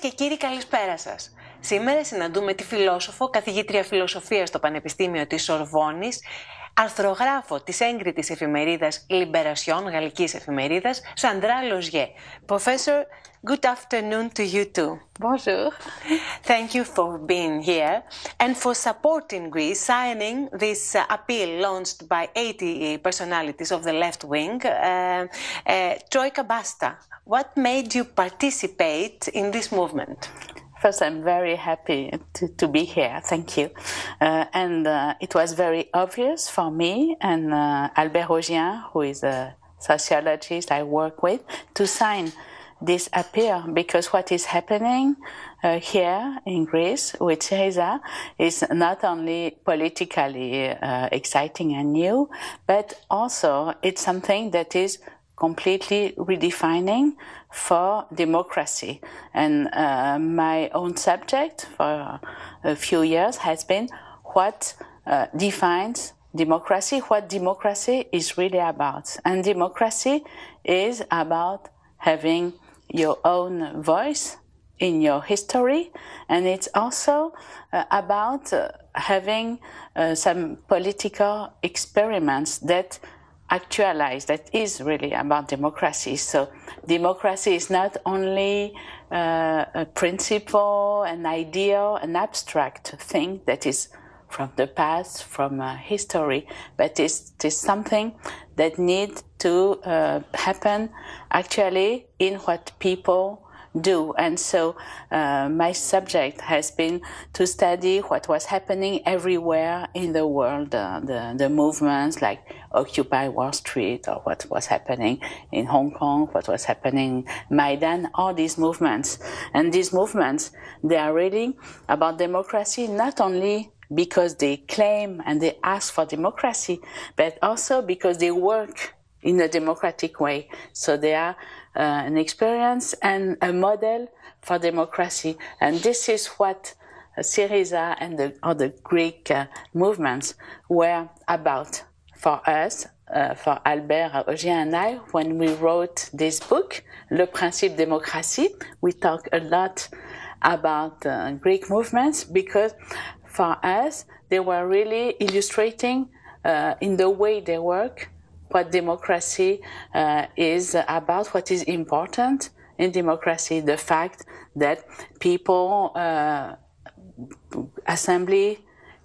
και κύριοι, καλησπέρα σας. Σήμερα συναντούμε τη φιλόσοφο, καθηγήτρια φιλοσοφίας στο Πανεπιστήμιο της Σορβόνης, αρθρογράφο της έγκριτης εφημερίδας Libération, γαλλικής εφημερίδας, Σάντρα Λοζιέ. Professor, good afternoon to you too. Bonjour. Thank you for being here and for supporting Greece, signing this appeal launched by 80 personalities of the left wing, Troika Basta. What made you participate in this movement? First, I'm very happy to be here. Thank you. It was very obvious for me and Albert Rogier, who is a sociologist I work with, to sign this appeal because what is happening here in Greece with Syriza is not only politically exciting and new, but also it's something that is completely redefining for democracy. And my own subject for a few years has been what defines democracy, what democracy is really about. And democracy is about having your own voice in your history, and it's also about having some political experiments that actualize, that is really about democracy. So democracy is not only a principle, an ideal, an abstract thing that is from the past, from history, but it's something that needs to happen actually in what people do. And so my subject has been to study what was happening everywhere in the world, the movements like Occupy Wall Street, or what was happening in Hong Kong, what was happening Maidan, all these movements. And these movements, they are really about democracy, not only because they claim and they ask for democracy, but also because they work in a democratic way. So they are an experience and a model for democracy. And this is what Syriza and the other Greek movements were about for us, for Albert Rogier and I, when we wrote this book, Le Principe Démocratie. We talk a lot about Greek movements because for us, they were really illustrating in the way they work what democracy is about, what is important in democracy, the fact that people assemble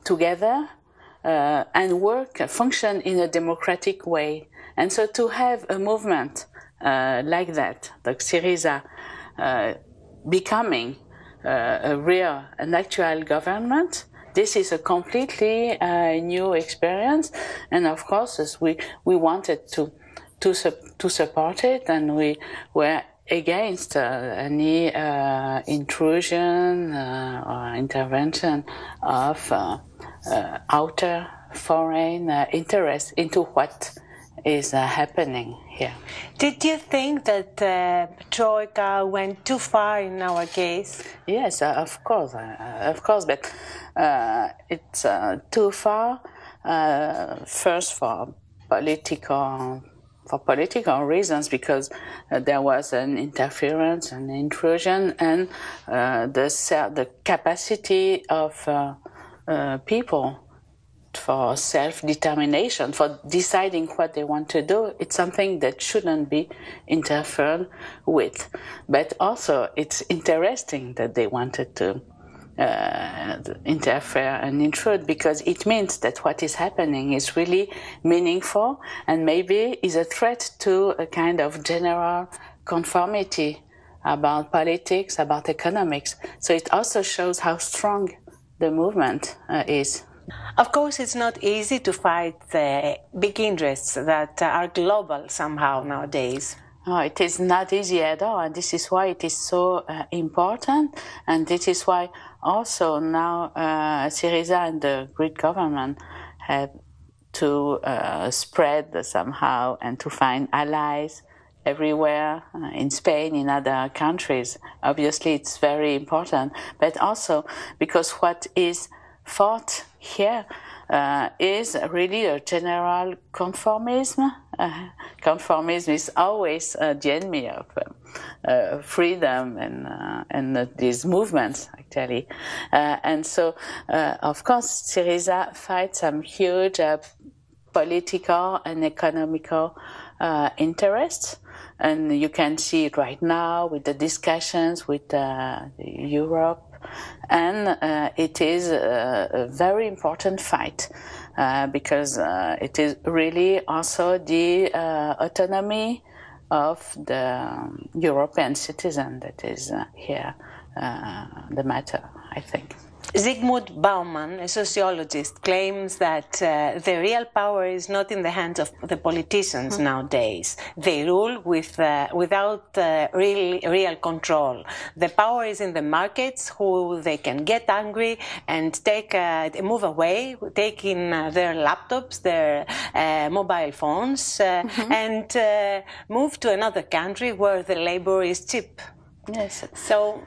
together and work, function in a democratic way. And so to have a movement like that, like Syriza, becoming a real, an actual government, this is a completely new experience, and of course, as we wanted to support it, and we were against any intrusion or intervention of outer foreign interest into what is happening here. Did you think that Troika went too far in our case? Yes, of course, but it's too far. First, for political reasons, because there was an interference, an intrusion, and the capacity of people for self-determination, for deciding what they want to do, it's something that shouldn't be interfered with. But also, it's interesting that they wanted to interfere and intrude, because it means that what is happening is really meaningful and maybe is a threat to a kind of general conformity about politics, about economics. So it also shows how strong the movement is. Of course, it's not easy to fight the big interests that are global somehow nowadays. Oh, it is not easy at all, and this is why it is so important, and this is why also now Syriza and the Greek government have to spread somehow and to find allies everywhere, in Spain, in other countries. Obviously, it's very important, but also because what is fought here is really a general conformism, conformism is always the enemy of freedom and these movements, actually. And so, of course, Syriza fights some huge political and economical interests. And you can see it right now with the discussions with Europe. And it is a very important fight because it is really also the autonomy of the European citizen that is here the matter, I think. Zygmunt Bauman, a sociologist, claims that the real power is not in the hands of the politicians nowadays. They rule without real control. The power is in the markets, who they can get angry and move away, take in their laptops, their mobile phones, and move to another country where the labor is cheap. Yes. So,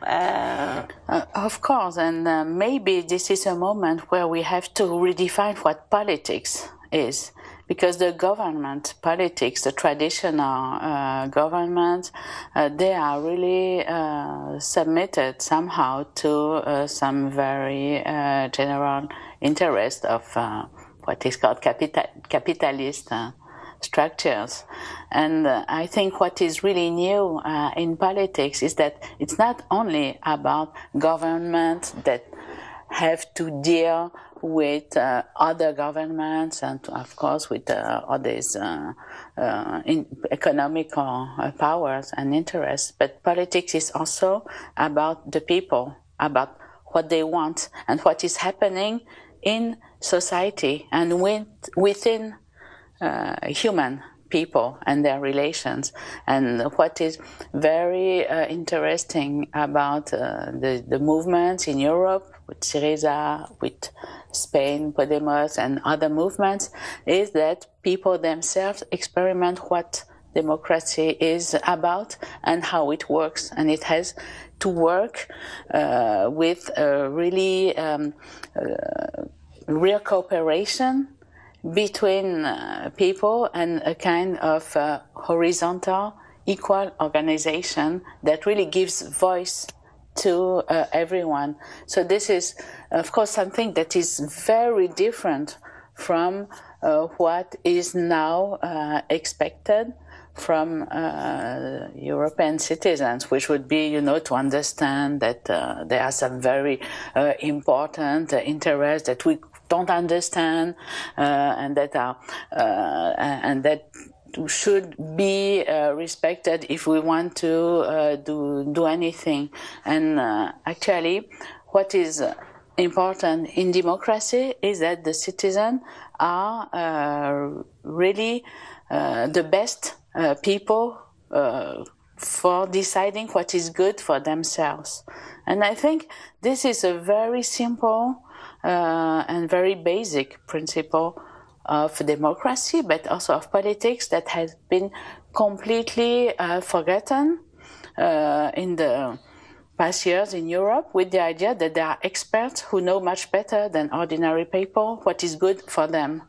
of course, and maybe this is a moment where we have to redefine what politics is, because the government politics, the traditional government, they are really submitted somehow to some very general interest of what is called capitalist structures. And I think what is really new in politics is that it's not only about governments that have to deal with other governments and of course with others economical powers and interests, but politics is also about the people, about what they want and what is happening in society and within human people and their relations. And what is very interesting about the movements in Europe with Syriza, with Spain, Podemos, and other movements is that people themselves experiment what democracy is about and how it works. And it has to work with really real cooperation between people and a kind of horizontal, equal organization that really gives voice to everyone. So this is, of course, something that is very different from what is now expected from European citizens, which would be, to understand that there are some very important interests that we don't understand, and that should be respected if we want to do anything. And actually, what is important in democracy is that the citizens are really the best people for deciding what is good for themselves. And I think this is a very simple and very basic principle of democracy, but also of politics that has been completely forgotten in the past years in Europe, with the idea that there are experts who know much better than ordinary people what is good for them.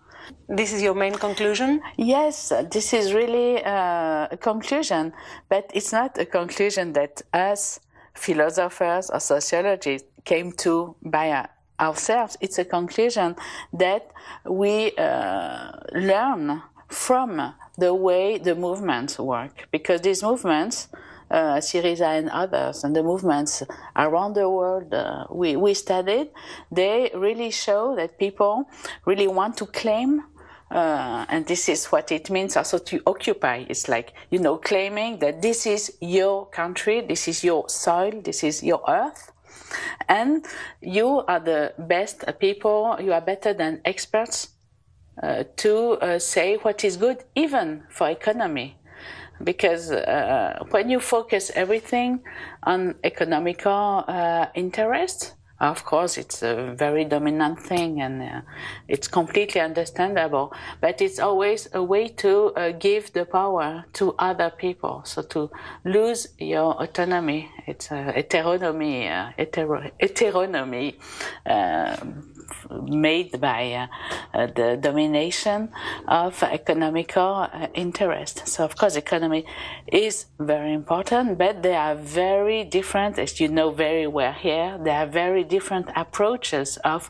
This is your main conclusion? Yes, this is really a conclusion, but it's not a conclusion that us philosophers or sociologists came to by ourselves. It's a conclusion that we learn from the way the movements work, because these movements, Syriza and others, and the movements around the world we studied, they really show that people really want to claim, and this is what it means also to occupy. It's like, claiming that this is your country, this is your soil, this is your earth, and you are the best people, you are better than experts to say what is good, even for economy. Because when you focus everything on economical interests, Of course, it's a very dominant thing, and it's completely understandable. But it's always a way to give the power to other people. So to lose your autonomy, it's heteronomy made by the domination of economical interest. So of course, economy is very important, but they are very different, as you know very well here. There are very different approaches of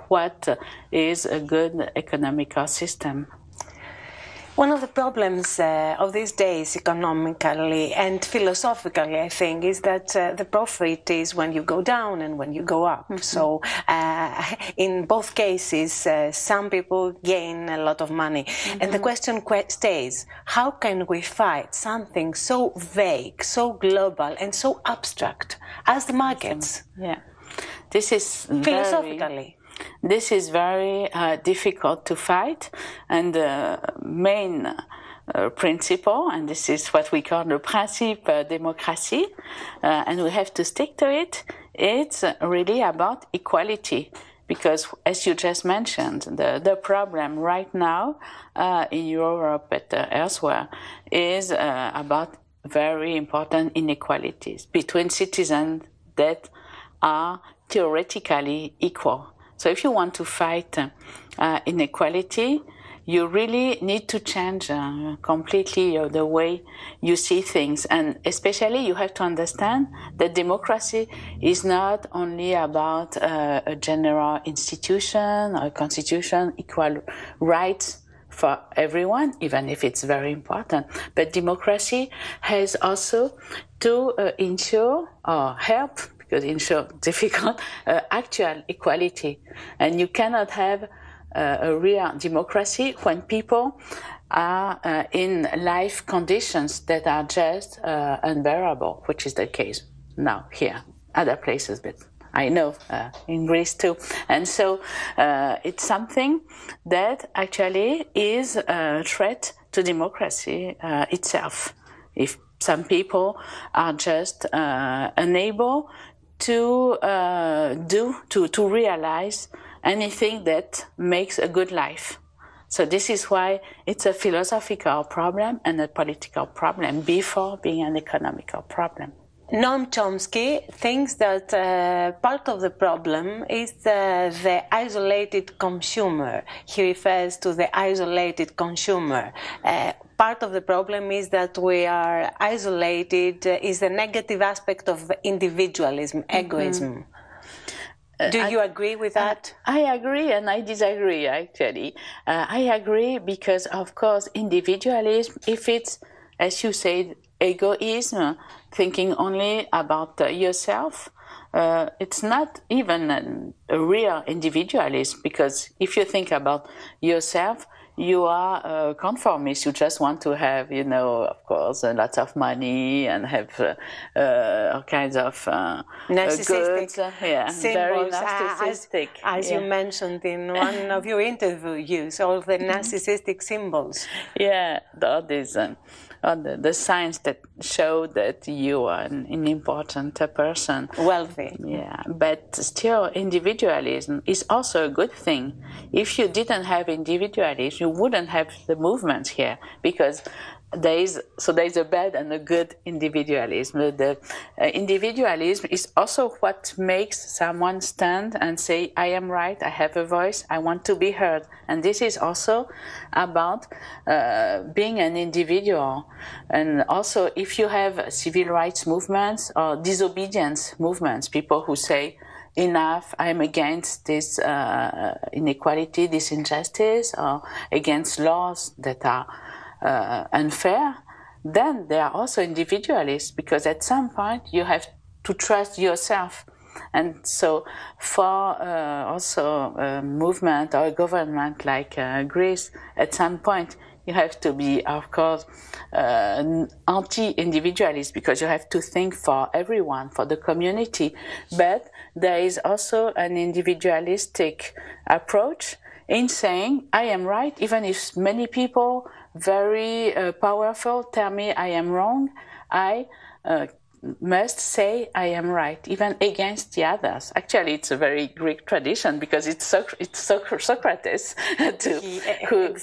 what is a good economical system. One of the problems of these days, economically and philosophically, I think, is that the profit is when you go down and when you go up. Mm-hmm. So in both cases, some people gain a lot of money. Mm-hmm. And the question stays, how can we fight something so vague, so global and so abstract as the markets? Yeah, this is philosophically. This is very difficult to fight, and the main principle, and this is what we call the principe démocratie, and we have to stick to it, it's really about equality. Because, as you just mentioned, the problem right now in Europe but elsewhere is about very important inequalities between citizens that are theoretically equal. So if you want to fight inequality, you really need to change completely the way you see things. And especially you have to understand that democracy is not only about a general institution or a constitution, equal rights for everyone, even if it's very important. But democracy has also to ensure or help, because ensure difficult, actual equality. And you cannot have a real democracy when people are in life conditions that are just unbearable, which is the case now here, other places, but I know in Greece too. And so it's something that actually is a threat to democracy itself. If some people are just unable to realize anything that makes a good life. So this is why it's a philosophical problem and a political problem before being an economical problem. Noam Chomsky thinks that part of the problem is the isolated consumer. He refers to the isolated consumer. Part of the problem is that we are isolated, is the negative aspect of individualism, egoism. Do you agree with that? I agree and I disagree, actually. I agree because, of course, individualism, if it's, as you said, egoism, thinking only about yourself, it's not even a real individualism, because if you think about yourself, you are a conformist. You just want to have, of course, lots of money and have all kinds of narcissistic goods. Yeah, very narcissistic. As you mentioned in one of your interviews, all the narcissistic symbols. Yeah, all these the signs that show that you are an important person. Wealthy. Yeah, but still individualism is also a good thing. If you didn't have individualism, you wouldn't have the movements here, because there is a bad and a good individualism. The individualism is also what makes someone stand and say, I am right, I have a voice, I want to be heard. And this is also about being an individual. And also, if you have civil rights movements or disobedience movements, people who say, enough, I'm against this inequality, this injustice, or against laws that are unfair, then they are also individualists, because at some point you have to trust yourself. And so for also a movement or a government like Greece, at some point you have to be, of course, anti-individualist, because you have to think for everyone, for the community. But there is also an individualistic approach in saying, I am right, even if many people very powerful tell me I am wrong, I must say I am right, even against the others. Actually, it's a very Greek tradition because it's Socrates who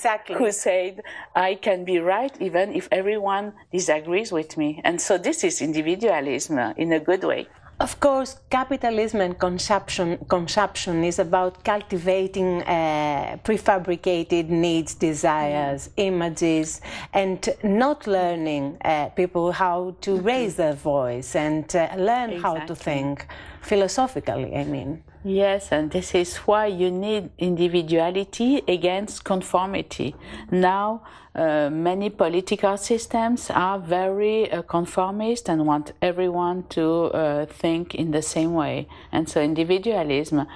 said I can be right even if everyone disagrees with me. And so this is individualism in a good way. Of course, capitalism and consumption is about cultivating prefabricated needs, desires, images, and not learning people how to raise their voice and learn how to think philosophically, I mean. Yes, and this is why you need individuality against conformity. Now, many political systems are very conformist and want everyone to think in the same way. And so individualism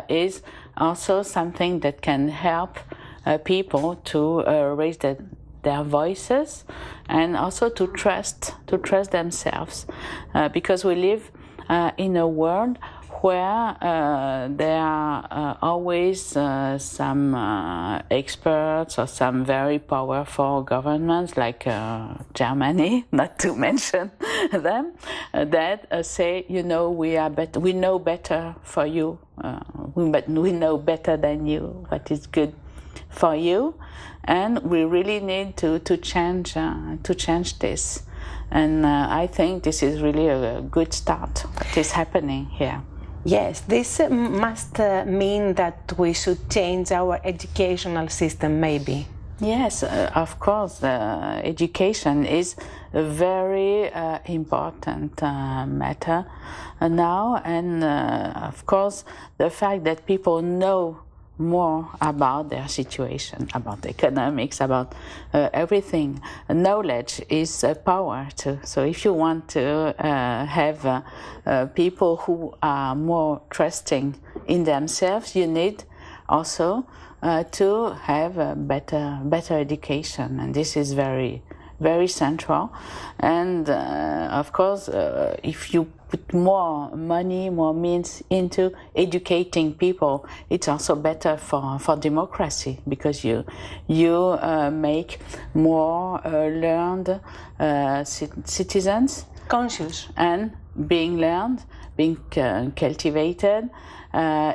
is also something that can help people to raise their voices and also to trust themselves. Because we live in a world where there are always some experts or some very powerful governments like Germany, not to mention them, that say, you know, we know better for you, we know better than you what is good for you, and we really need to change this. And I think this is really a good start, what is happening here. Yes, this must mean that we should change our educational system, maybe. Yes, of course, education is a very important matter now, and of course, the fact that people know more about their situation, about economics, about everything. Knowledge is power too. So if you want to have people who are more trusting in themselves, you need also to have a better education, and this is very central. And of course, if you put more money, more means into educating people, it's also better for democracy, because you make more learned citizens, conscious, and being learned, being cultivated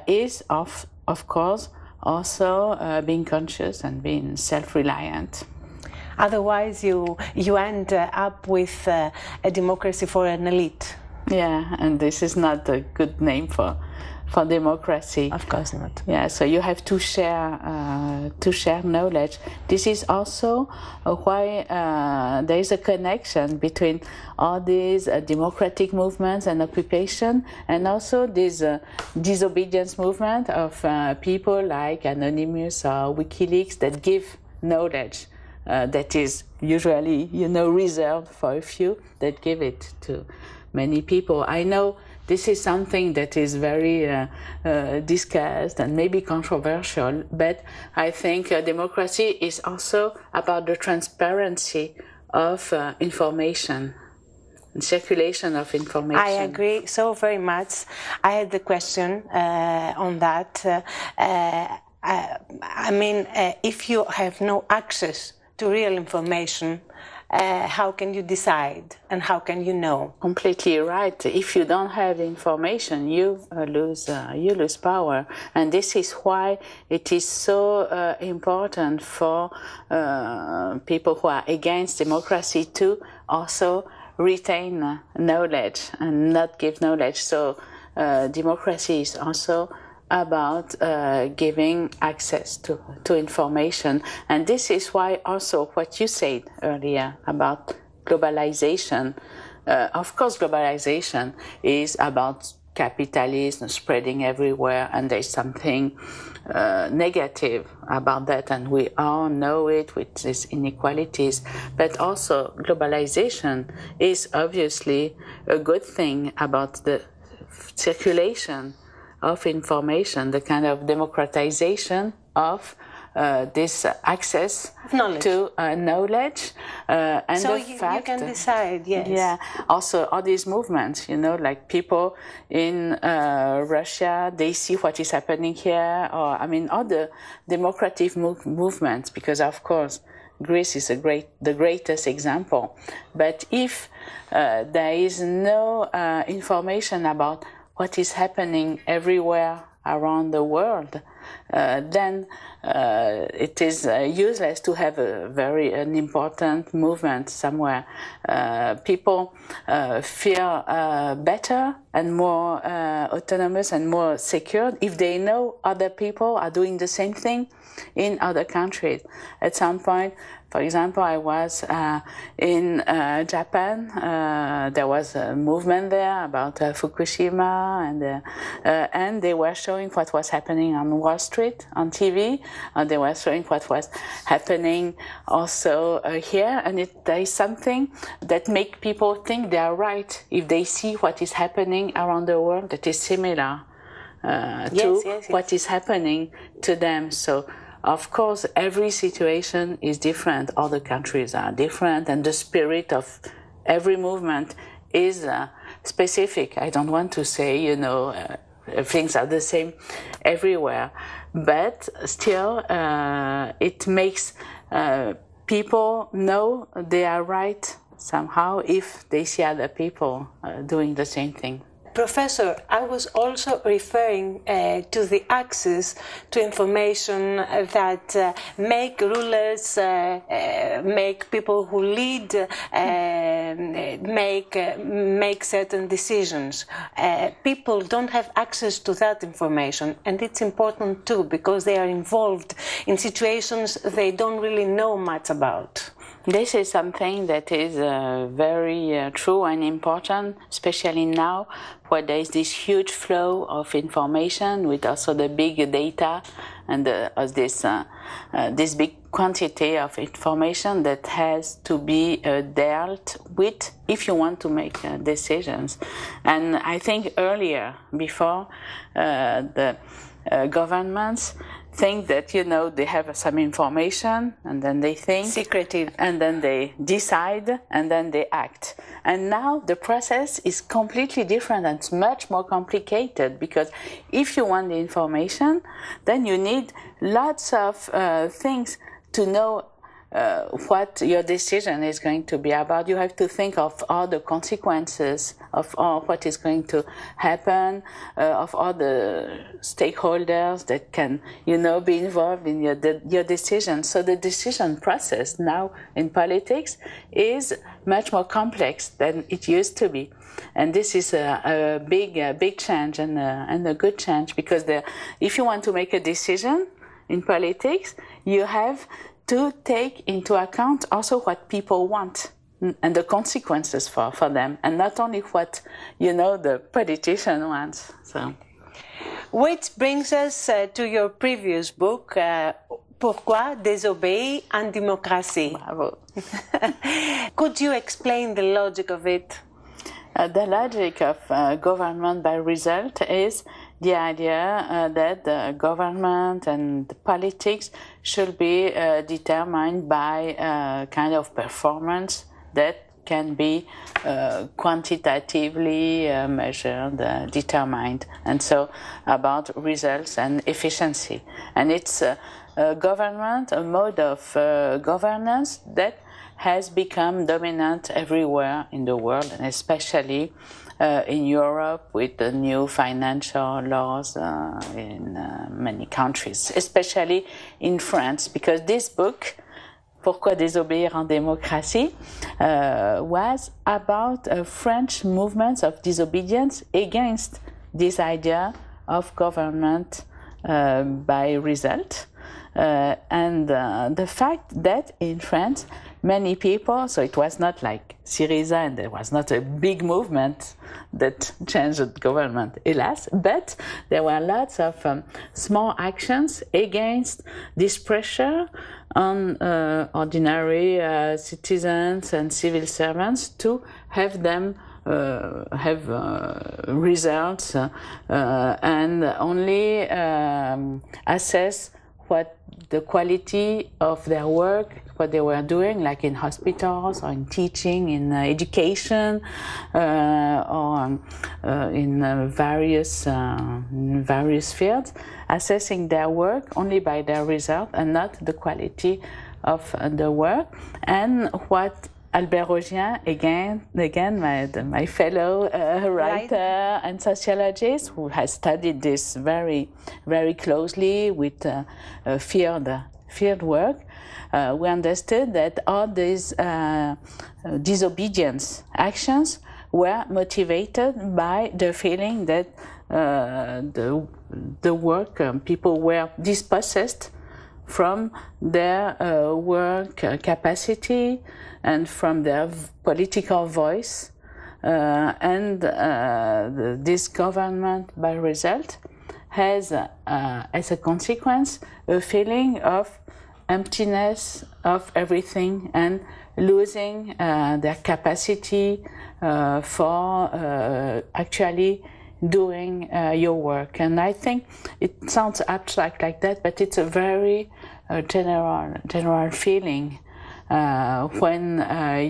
is of course also being conscious and being self-reliant. Otherwise, you end up with a democracy for an elite. Yeah, and this is not a good name for democracy. Of course not. Yeah, so you have to share knowledge. This is also why there is a connection between all these democratic movements and occupation, and also this disobedience movement of people like Anonymous or WikiLeaks that give knowledge. That is usually, reserved for a few, that give it to many people. I know this is something that is very discussed and maybe controversial, but I think democracy is also about the transparency of information, circulation of information. I agree so very much. I had the question on that. I mean, if you have no access to real information, how can you decide and how can you know? Completely right. If you don't have information, you lose power, and this is why it is so important for people who are against democracy to also retain knowledge and not give knowledge. So democracy is also about giving access to information. And this is why also what you said earlier about globalization. Of course, globalization is about capitalism spreading everywhere, and there's something negative about that, and we all know it with these inequalities. But also globalization is obviously a good thing about the circulation of information, the kind of democratization of this access to knowledge, and so the fact you can decide. Yes. Yeah. Also, all these movements, like people in Russia, they see what is happening here, or I mean, all the democratic movements, because of course Greece is the greatest example. But if there is no information about what is happening everywhere around the world, then it is useless to have an important movement somewhere. People feel better and more autonomous and more secure if they know other people are doing the same thing in other countries. At some point, for example, I was in Japan. There was a movement there about Fukushima, and they were showing what was happening on Wall Street on TV. They were showing what was happening also here, and there is something that makes people think they are right if they see what is happening around the world that is similar to what is happening to them. So, of course, every situation is different. All the countries are different, and the spirit of every movement is specific. I don't want to say, things are the same everywhere, but still, it makes people know they are right somehow if they see other people doing the same thing. Professor, I was also referring to the access to information that make rulers, make people who lead, make certain decisions. People don't have access to that information, and it's important too because they are involved in situations they don't really know much about. This is something that is very true and important, especially now where there is this huge flow of information with also the big data and this big quantity of information that has to be dealt with if you want to make decisions. And I think earlier, before the governments think that, they have some information and then they think. Secretive. And then they decide and then they act. And now the process is completely different and it's much more complicated because if you want the information, then you need lots of things to know what your decision is going to be about. You have to think of all the consequences of all what is going to happen, of all the stakeholders that can, be involved in your decision. So the decision process now in politics is much more complex than it used to be. And this is a big change and a good change because if you want to make a decision in politics, you have to take into account also what people want and the consequences for them, and not only what, the politician wants. So, which brings us to your previous book, Pourquoi désobéir en démocratie? Bravo. Could you explain the logic of it? The logic of government by result is the idea that the government and the politics should be determined by a kind of performance that can be quantitatively measured, determined, and so about results and efficiency. And it's a government, a mode of governance that has become dominant everywhere in the world, and especially in Europe with the new financial laws in many countries, especially in France, because this book, Pourquoi désobéir en démocratie, was about a French movement of disobedience against this idea of government by result. And the fact that in France, many people, so it was not like Syriza and there was not a big movement that changed the government, hélas, but there were lots of small actions against this pressure on ordinary citizens and civil servants to have them have results and only assess what the quality of their work, what they were doing, like in hospitals or in teaching, in education, or in various fields, assessing their work only by their result and not the quality of the work, and what Albert Roggien, again, my fellow writer and sociologist who has studied this very, very closely with field work, we understood that all these disobedience actions were motivated by the feeling that the work people were dispossessed from their work capacity and from their political voice, and this government, by result, has as a consequence a feeling of emptiness of everything and losing their capacity for actually doing your work. And I think it sounds abstract like that, but it's a very general feeling when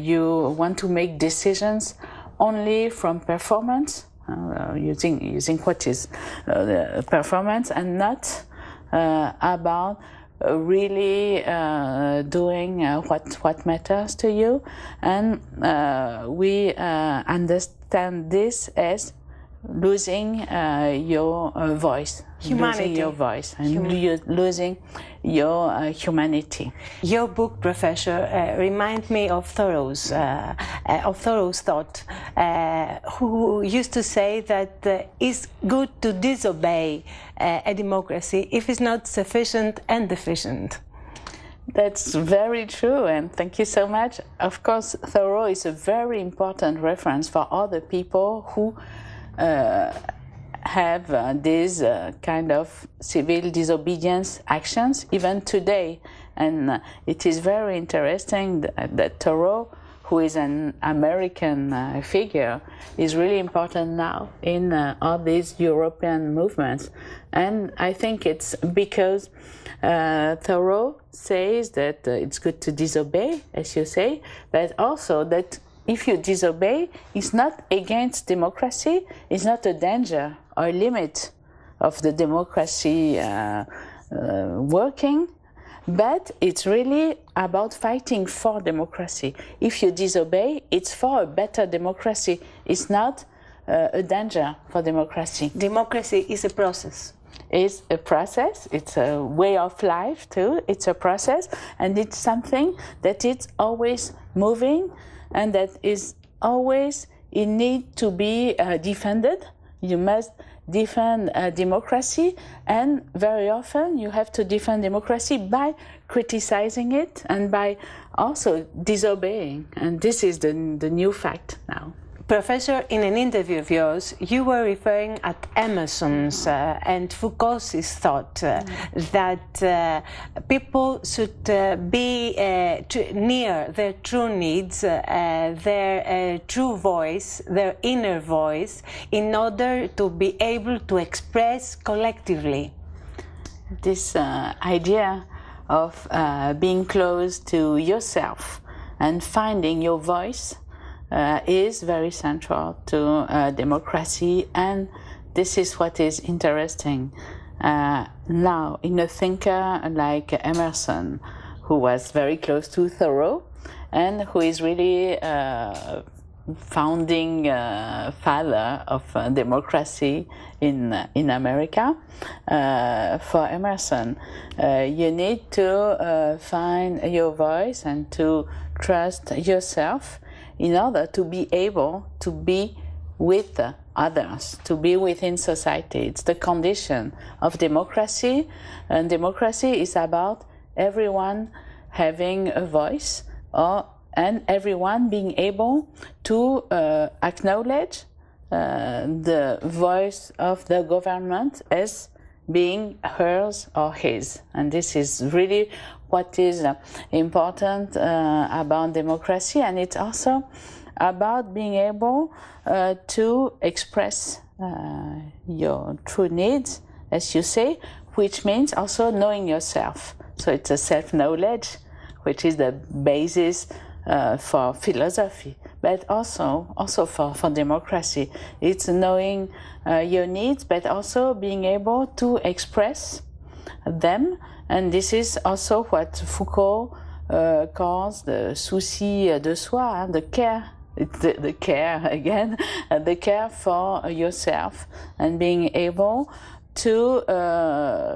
you want to make decisions only from performance, using what is the performance, and not about really doing what matters to you. And we understand this as losing your voice, humanity. Losing your voice, and losing your humanity. Your book, Professor, reminds me of Thoreau's thought, who used to say that it's good to disobey a democracy if it's not sufficient and deficient. That's very true, and thank you so much. Of course, Thoreau is a very important reference for all the people who have these kind of civil disobedience actions even today. And it is very interesting that Thoreau, who is an American figure, is really important now in all these European movements. And I think it's because Thoreau says that it's good to disobey, as you say, but also that if you disobey, it's not against democracy, it's not a danger or a limit of the democracy working, but it's really about fighting for democracy. If you disobey, it's for a better democracy. It's not a danger for democracy. Democracy is a process. It's a process, it's a way of life too, it's a process, and it's something that is always moving and that is always in need to be defended. You must defend democracy, and very often you have to defend democracy by criticizing it and by also disobeying. And this is the new fact now. Professor, in an interview of yours, you were referring at Emerson's and Foucault's thought that people should be near their true needs, their true voice, their inner voice, in order to be able to express collectively. This idea of being close to yourself and finding your voice is very central to democracy, and this is what is interesting now in a thinker like Emerson, who was very close to Thoreau and who is really founding father of democracy in America. For Emerson, you need to find your voice and to trust yourself in order to be able to be with others, to be within society. It's the condition of democracy, and democracy is about everyone having a voice, and everyone being able to acknowledge the voice of the government as being hers or his. And this is really what is important about democracy, and it's also about being able to express your true needs, as you say, which means also knowing yourself. So it's a self-knowledge, which is the basis for philosophy, but also for democracy. It's knowing your needs, but also being able to express them. And this is also what Foucault cause the souci de soi, the care. It's the care again, the care for yourself and being able to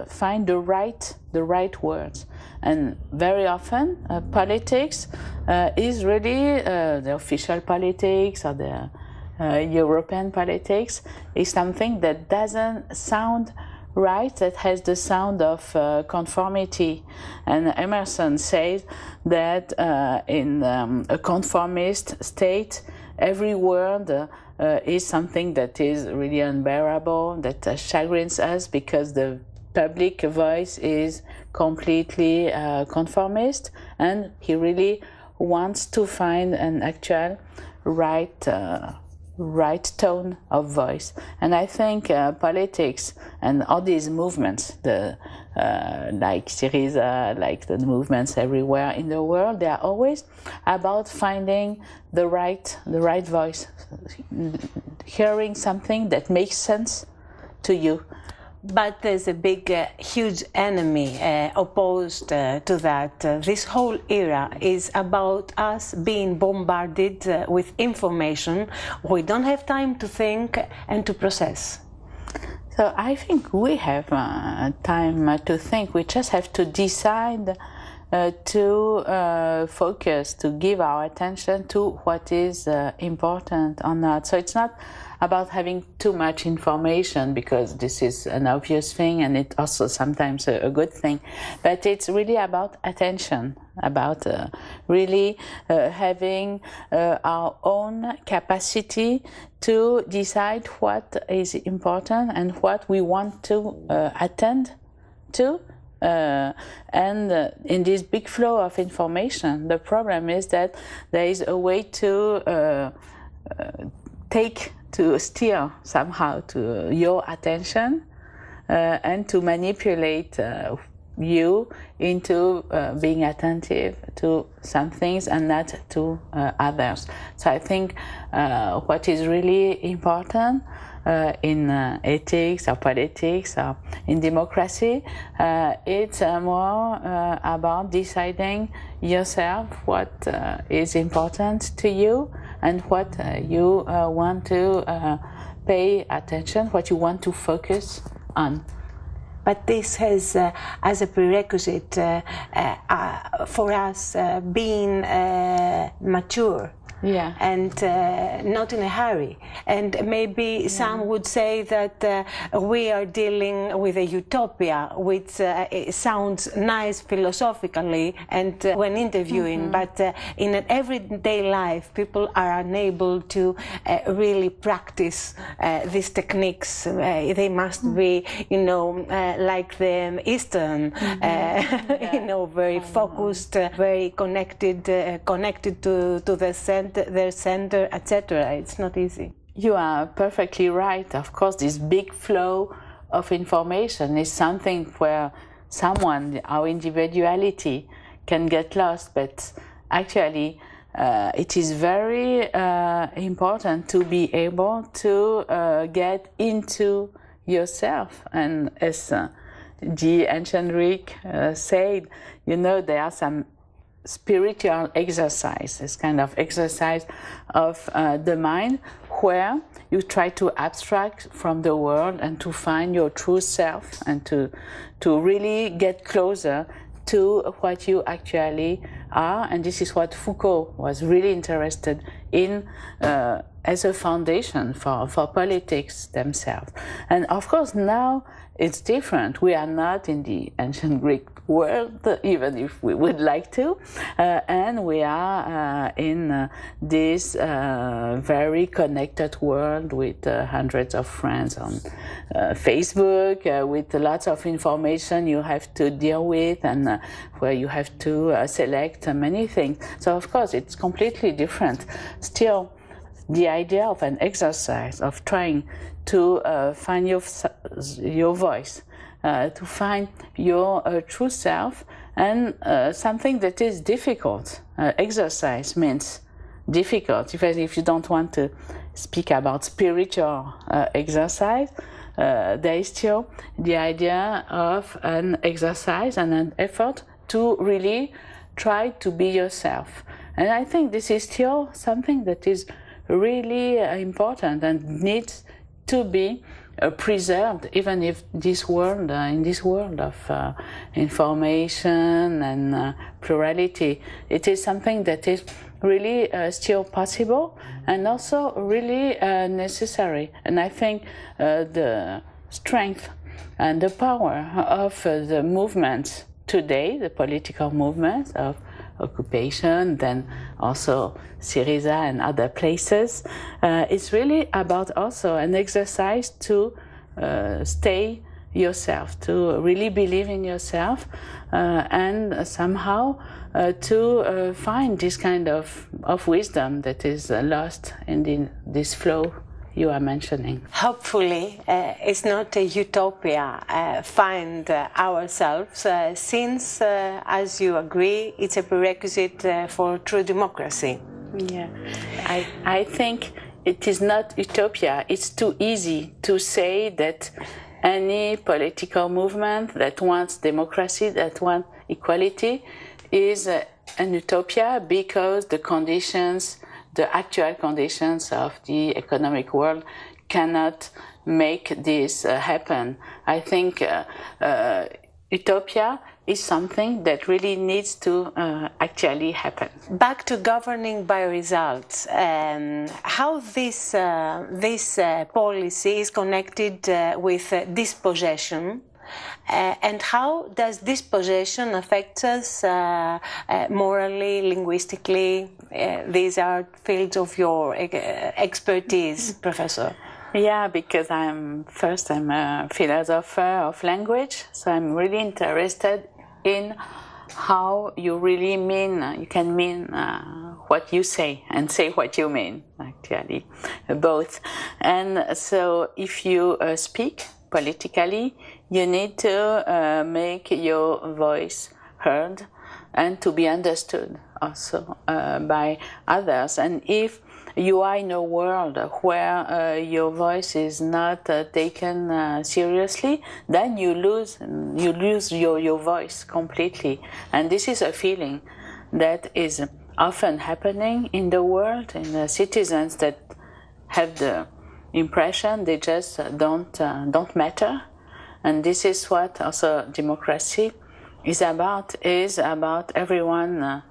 find the right words. And very often, politics is really the official politics or the European politics is something that doesn't sound right, that has the sound of conformity. And Emerson says that in a conformist state, every word is something that is really unbearable, that chagrins us because the public voice is completely conformist, and he really wants to find an actual right tone of voice. And I think politics and all these movements, like Syriza, like the movements everywhere in the world, they are always about finding the right voice, hearing something that makes sense to you. But there's a big, huge enemy opposed to that. This whole era is about us being bombarded with information. We don't have time to think and to process. So I think we have time to think. We just have to decide to focus, to give our attention to what is important or not. So it's not about having too much information, because this is an obvious thing and it's also sometimes a good thing, but it's really about attention, about really having our own capacity to decide what is important and what we want to attend to. And in this big flow of information, the problem is that there is a way to steer somehow to your attention and to manipulate you into being attentive to some things and not to others. So I think what is really important in ethics or politics or in democracy, it's more about deciding yourself what is important to you and what you want to pay attention, what you want to focus on. But this has, as a prerequisite for us, being mature. Yeah. And not in a hurry. And maybe some would say that we are dealing with a utopia, which sounds nice philosophically and when interviewing, but in an everyday life, people are unable to really practice these techniques. They must be, like the Eastern, very focused, very connected to the center, their center, etc. It's not easy. You are perfectly right. Of course, this big flow of information is something where our individuality can get lost, but actually it is very important to be able to get into yourself. And as the ancient Greek said, there are some spiritual exercise, this kind of exercise of the mind, where you try to abstract from the world and to find your true self and to really get closer to what you actually are. And this is what Foucault was really interested in as a foundation for politics themselves. And of course now it's different. We are not in the ancient Greek world, even if we would like to, and we are in this very connected world with hundreds of friends on Facebook, with lots of information you have to deal with, and where you have to select many things. So of course it's completely different. Still, the idea of an exercise of trying to find your voice, to find your true self, and something that is difficult. Exercise means difficult. Even if you don't want to speak about spiritual exercise, there is still the idea of an exercise and an effort to really try to be yourself. And I think this is still something that is really important and needs to be preserved, even if this world, in this world of information and plurality, it is something that is really still possible and also really necessary. And I think the strength and the power of the movements today, the political movements of occupation, then also Syriza and other places, it's really about also an exercise to stay yourself, to really believe in yourself, and somehow to find this kind of wisdom that is lost in this flow you are mentioning. Hopefully, it's not a utopia, find ourselves, since, as you agree, it's a prerequisite for true democracy. Yeah, I think it is not utopia. It's too easy to say that any political movement that wants democracy, that wants equality, is an utopia because the conditions, the actual conditions of the economic world cannot make this happen. I think utopia is something that really needs to actually happen. Back to governing by results, how this policy is connected with dispossession, and how does dispossession affect us morally, linguistically? These are fields of your expertise, Professor. Yeah, because I'm a philosopher of language, so I'm really interested in how you really mean, you can mean what you say and say what you mean, actually, both. And so if you speak politically, you need to make your voice heard and to be understood also by others. And if you are in a world where your voice is not taken seriously, then you lose your voice completely. And this is a feeling that is often happening in the world, in the citizens that have the impression they just don't matter. And this is what also democracy is about everyone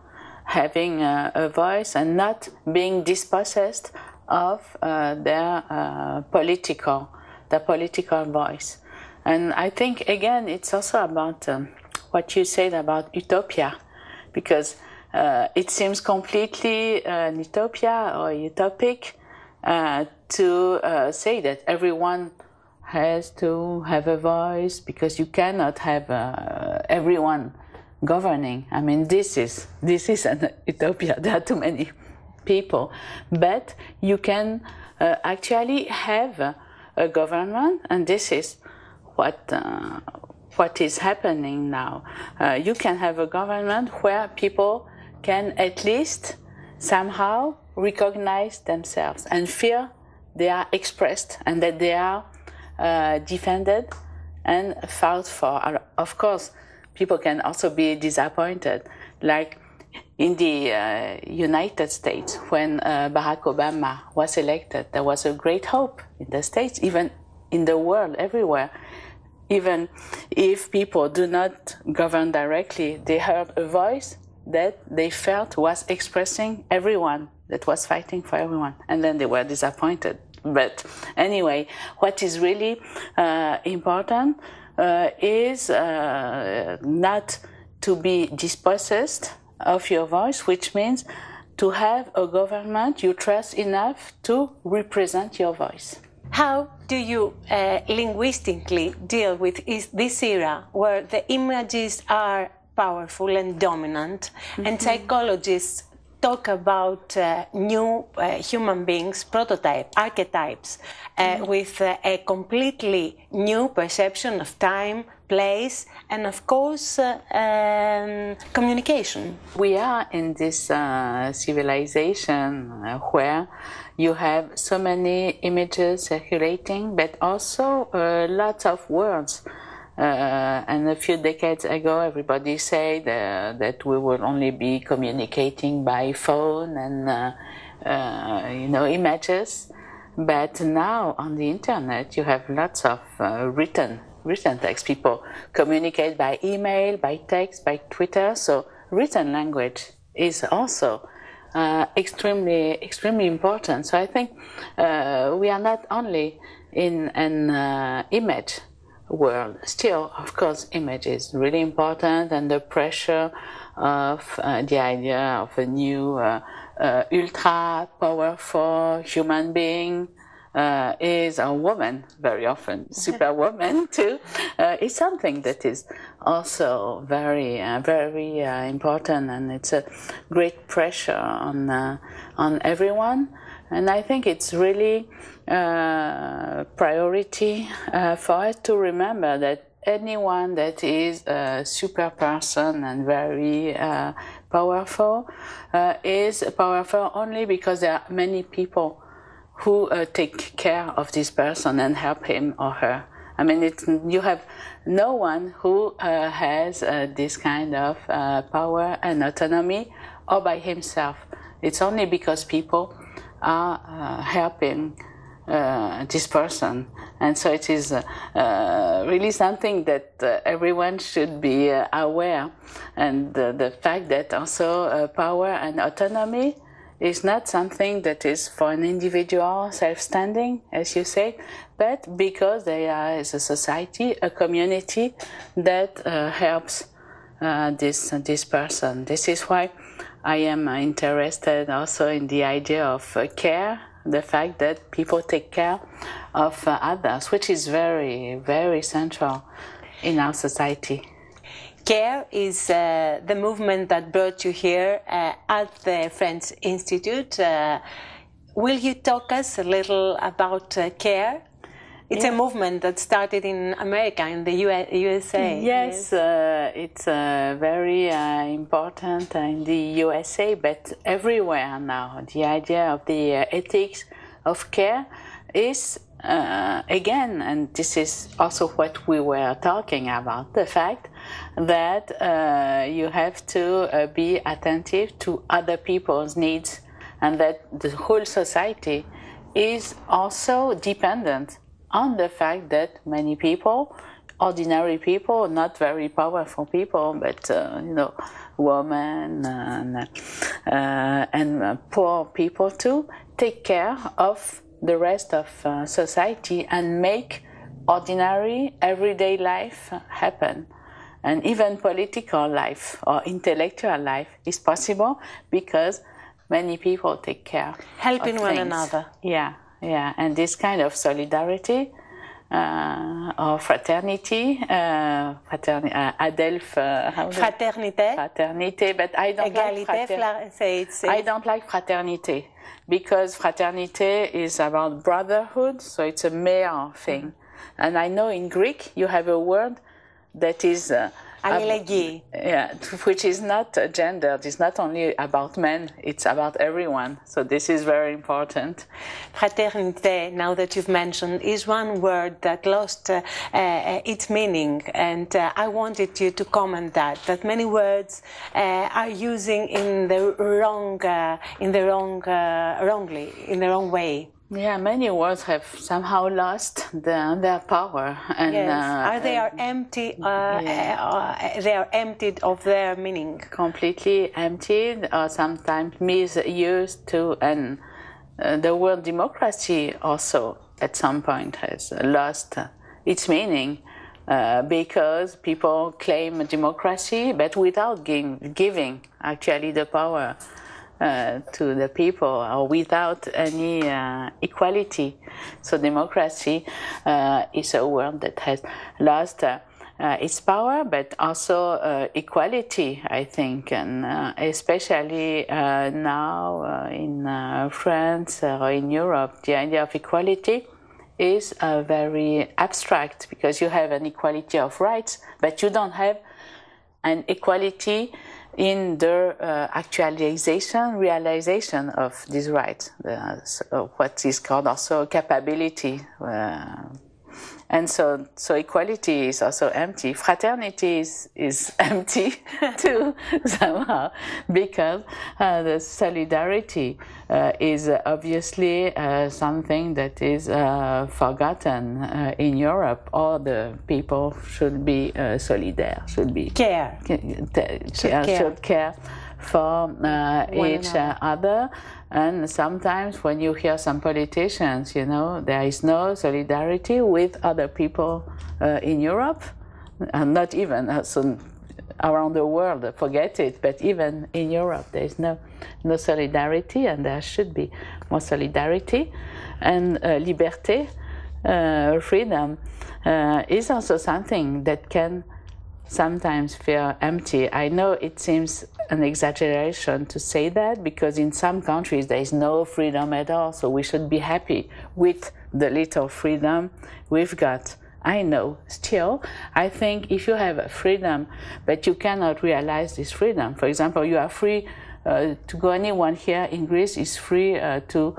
having a voice and not being dispossessed of their political voice. And I think, again, it's also about what you said about utopia, because it seems completely an utopia or utopic to say that everyone has to have a voice, because you cannot have everyone governing. I mean, this is an utopia. There are too many people, but you can actually have a government, and this is what is happening now. You can have a government where people can at least somehow recognize themselves and feel they are expressed and that they are defended and fought for. Of course, people can also be disappointed, like in the United States, when Barack Obama was elected, there was a great hope in the States, even in the world, everywhere. Even if people do not govern directly, they heard a voice that they felt was expressing everyone, that was fighting for everyone, and then they were disappointed. But anyway, what is really important is not to be dispossessed of your voice, which means to have a government you trust enough to represent your voice. How do you linguistically deal with this era where the images are powerful and dominant, and psychologists talk about new human beings, archetypes, with a completely new perception of time, place, and of course, communication? We are in this civilization where you have so many images circulating, but also lots of words And a few decades ago, everybody said that we will only be communicating by phone and images. But now on the internet, you have lots of written text. People communicate by email, by text, by Twitter. So written language is also extremely important. So I think we are not only in an image world. Still, of course, image is really important, and the pressure of the idea of a new ultra powerful human being is a woman, very often superwoman too, is something that is also very important, and it's a great pressure on everyone. And I think it's really priority for us to remember that anyone that is a super person and very powerful is powerful only because there are many people who take care of this person and help him or her. I mean, you have no one who has this kind of power and autonomy all by himself. It's only because people are helping this person. And so it is really something that everyone should be aware. And the fact that also power and autonomy is not something that is for an individual self-standing, as you say, but because they are, as a society, a community that helps this person. This is why I am interested also in the idea of care, the fact that people take care of others, which is very central in our society. CARE is the movement that brought you here at the French Institute. Will you talk us a little about CARE? It's a movement that started in America, in the USA. Yes, it's very important in the USA, but everywhere now. The idea of the ethics of care is, again, and this is also what we were talking about, the fact that you have to be attentive to other people's needs, and that the whole society is also dependent on the fact that many people, ordinary people, not very powerful people, but women and poor people too, take care of the rest of society and make ordinary, everyday life happen. And even political life or intellectual life is possible because many people take care helping of one things. another. Yeah, and this kind of solidarity or fraternity, fraternité, but I don't I don't like fraternité because fraternité is about brotherhood, so it's a male thing. And I know in Greek you have a word that is which is not gendered. It's not only about men, it's about everyone. So this is very important. Fraternité, now that you've mentioned, is one word that lost its meaning, and I wanted you to comment that many words are using in the wrong way. Yeah, many words have somehow lost their power, and they are empty. They are emptied of their meaning. Completely emptied, or sometimes misused too. And the word democracy also, at some point, has lost its meaning because people claim democracy, but without giving actually the power to the people, or without any equality. So democracy is a word that has lost its power, but also equality, I think, and especially now in France or in Europe, the idea of equality is very abstract because you have an equality of rights, but you don't have an equality in the realization of these rights, what is called also capability. And so equality is also empty. Fraternity is empty too, somehow, because the solidarity is obviously something that is forgotten in Europe. All the people should be solidaire, should be should care for each other. And sometimes when you hear some politicians, you know, there is no solidarity with other people in Europe, and not even around the world, forget it, but even in Europe there is no solidarity, and there should be more solidarity. And liberté, freedom, is also something that can sometimes feel empty. I know it seems an exaggeration to say that, because in some countries there is no freedom at all, so we should be happy with the little freedom we've got. I know, still, I think if you have a freedom, but you cannot realize this freedom. For example, you are free to go, anyone here in Greece is free to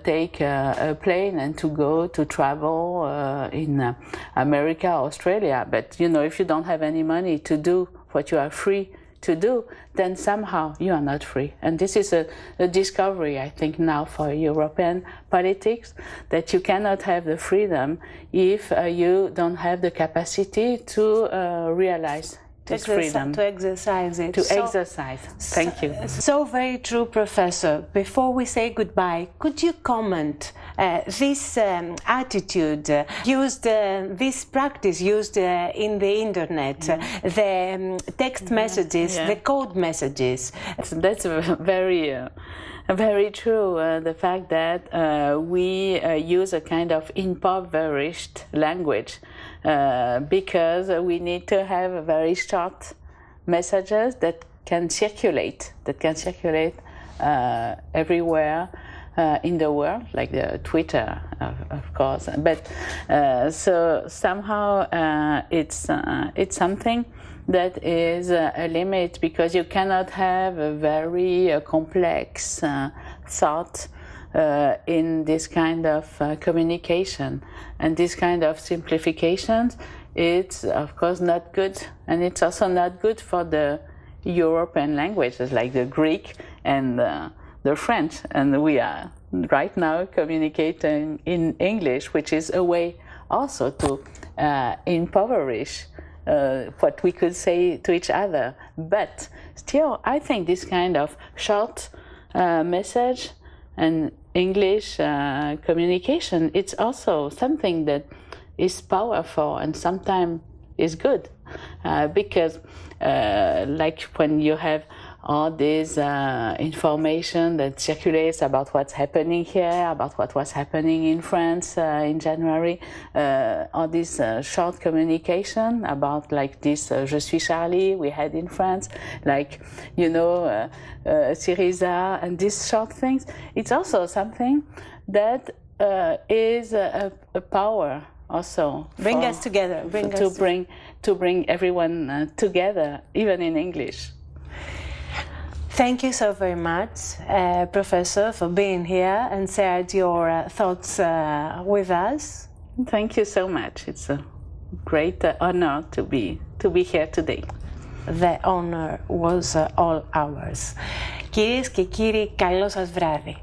take a plane and to go to travel in America, Australia. But you know, if you don't have any money to do what you are free to do, then somehow you are not free. And this is a discovery, I think, now for European politics, that you cannot have the freedom if you don't have the capacity to realize this freedom. To exercise it. Exercise. Thank you. So very true, Professor. Before we say goodbye, could you comment this attitude used, this practice used in the internet, the text messages, the code messages? That's very true. The fact that we use a kind of impoverished language because we need to have very short messages that can circulate everywhere in the world, like the Twitter, of course. But so somehow it's something that is a limit, because you cannot have a very complex thought in this kind of communication. And this kind of simplifications, it's of course not good, and it's also not good for the European languages like the Greek and the French. And we are right now communicating in English, which is a way also to impoverish what we could say to each other. But still, I think this kind of short message and English communication, it's also something that is powerful and sometimes is good, because like when you have all this information that circulates about what's happening here, about what was happening in France in January, all this short communication about like this Je suis Charlie we had in France, like, you know, Syriza, and these short things, it's also something that is a power also. Bring us together. To bring everyone together, even in English. Thank you so very much, Professor, for being here and shared your thoughts with us. Thank you so much. It's a great honor to be here today. The honor was all ours. Κυρίες και κύριοι, καλό σας βράδυ.